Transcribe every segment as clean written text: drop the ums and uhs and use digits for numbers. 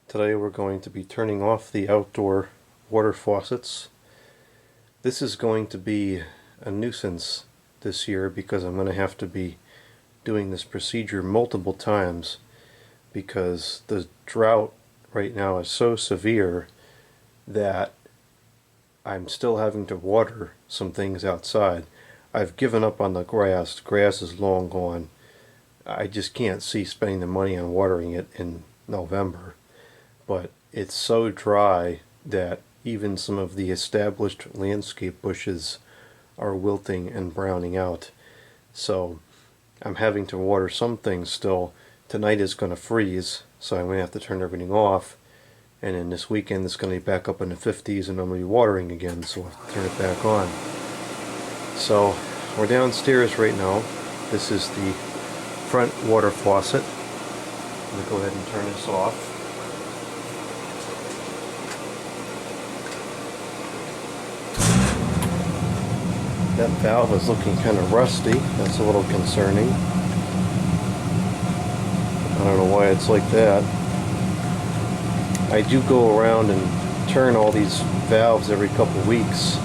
Today we're going to be turning off the outdoor water faucets. This is going to be a nuisance this year because I'm going to have to be doing this procedure multiple times because the drought right now is so severe that I'm still having to water some things outside. I've given up on the grass. The grass is long gone. I just can't see spending the money on watering it in November. But it's so dry that even some of the established landscape bushes are wilting and browning out. So I'm having to water some things still. Tonight is going to freeze, so I'm going to have to turn everything off. And then this weekend it's going to be back up in the 50s and I'm going to be watering again, so I'll have to turn it back on. So we're downstairs right now. This is the front water faucet. I'm going to go ahead and turn this off. That valve is looking kind of rusty. That's a little concerning. I don't know why it's like that. I do go around and turn all these valves every couple weeks,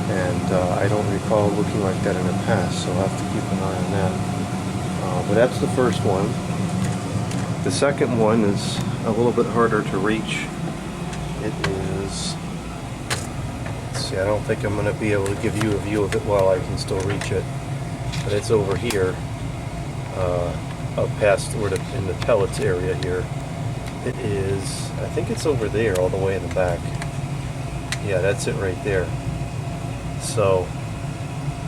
and I don't recall looking like that in the past, so I'll have to keep an eye on that. But that's the first one. The second one is a little bit harder to reach. It is... I don't think I'm going to be able to give you a view of it while I can still reach it, but it's over here, up past where in the pellets area here. It is, I think it's over there all the way in the back. Yeah, that's it right there. So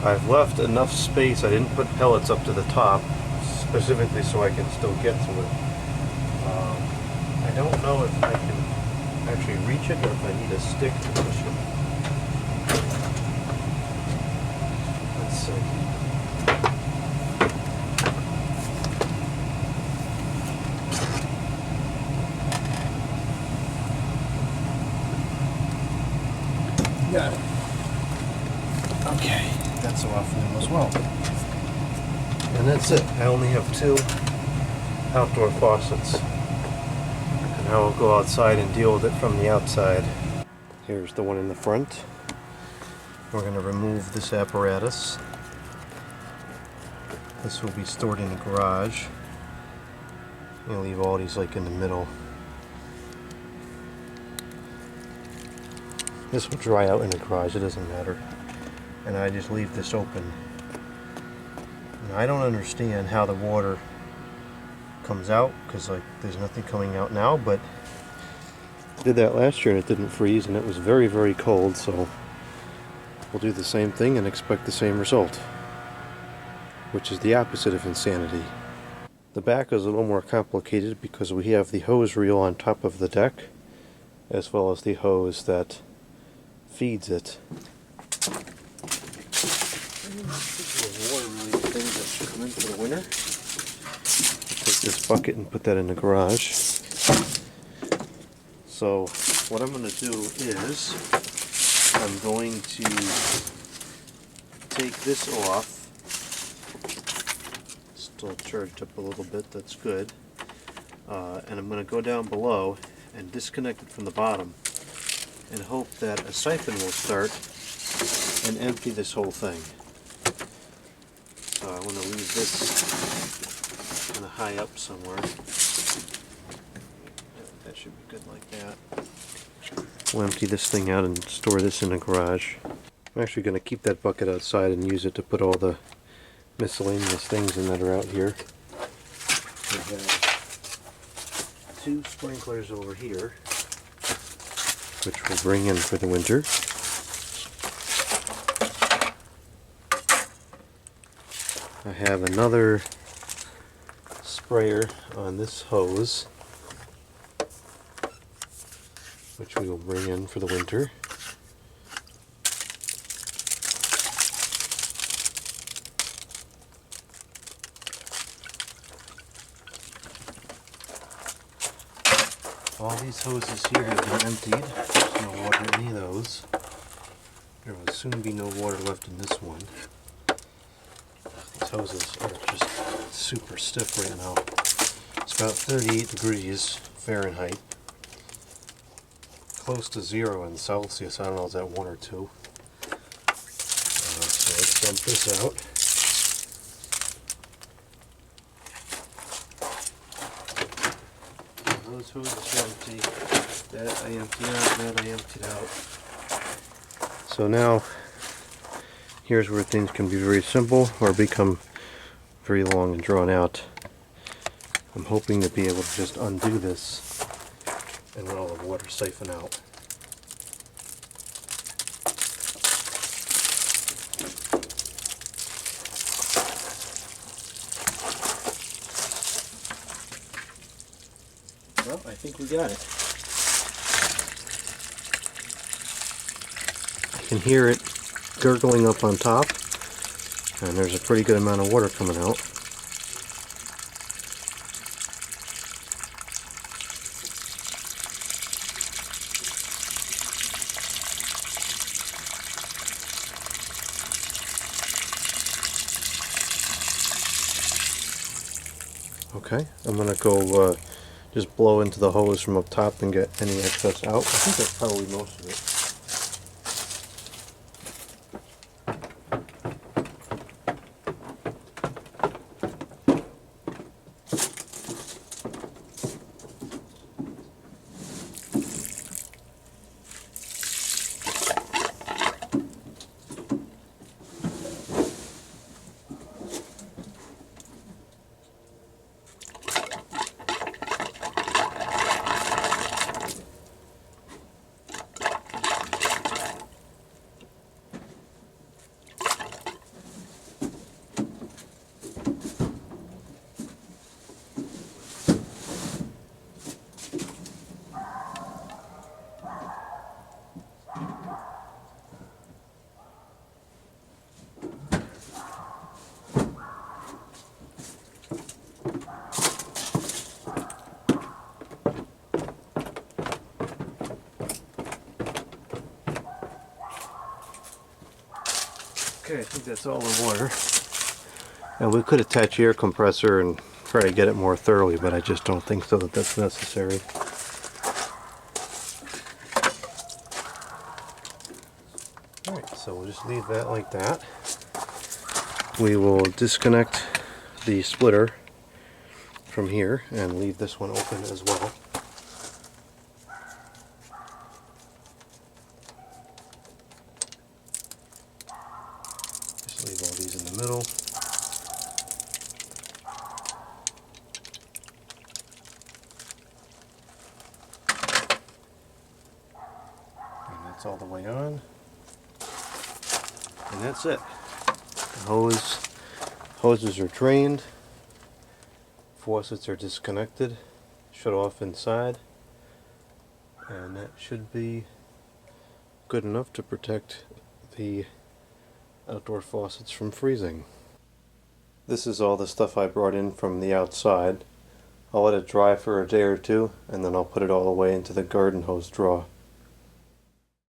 I've left enough space. I didn't put pellets up to the top specifically so I can still get to it. I don't know if I can actually reach it or if I need a stick to push it. Got it. Okay, that's off now as well. And that's it. I only have two outdoor faucets. And now I'll go outside and deal with it from the outside. Here's the one in the front. We're going to remove this apparatus. This will be stored in the garage. I'm going to leave all these like in the middle. This will dry out in the garage, it doesn't matter. And I just leave this open. And I don't understand how the water comes out, because like there's nothing coming out now, but I did that last year and it didn't freeze and it was very, very cold, so we'll do the same thing and expect the same result, which is the opposite of insanity. The back is a little more complicated because we have the hose reel on top of the deck, as well as the hose that feeds it. Water-related things that should come in for the winter. Take this bucket and put that in the garage. So what I'm going to do is I'm going to take this off. Still charged up a little bit, that's good. And I'm going to go down below and disconnect it from the bottom and hope that a siphon will start and empty this whole thing. So I want to leave this kind of high up somewhere. That should be good like that. We'll empty this thing out and store this in the garage. I'm actually going to keep that bucket outside and use it to put all the miscellaneous things in that are out here. We have two sprinklers over here, which we'll bring in for the winter. I have another sprayer on this hose, which we will bring in for the winter. All these hoses here have been emptied. There's no water in any of those. There will soon be no water left in this one. These hoses are just super stiff right now. It's about 38 degrees, Fahrenheit. Close to 0 in Celsius. I don't know, is that 1 or 2? So let's dump this out. Those hoses are empty. That I emptied out, that I emptied out. So now, here's where things can be very simple or become very long and drawn out. I'm hoping to be able to just undo this and let all the water siphon out. Well, I think we got it. I can hear it gurgling up on top, and there's a pretty good amount of water coming out. Okay, I'm going to go just blow into the hose from up top and get any excess out. I think that's probably most of it. Okay, I think that's all the water. And we could attach air compressor and try to get it more thoroughly, but I just don't think so that that's necessary. Alright, so we'll just leave that like that. We will disconnect the splitter from here and leave this one open as well. Just leave all these in the middle. And that's all the way on. And that's it. The hoses are drained. Faucets are disconnected. Shut off inside. And that should be good enough to protect the outdoor faucets from freezing. This is all the stuff I brought in from the outside. I'll let it dry for a day or two, and then I'll put it all away into the garden hose drawer.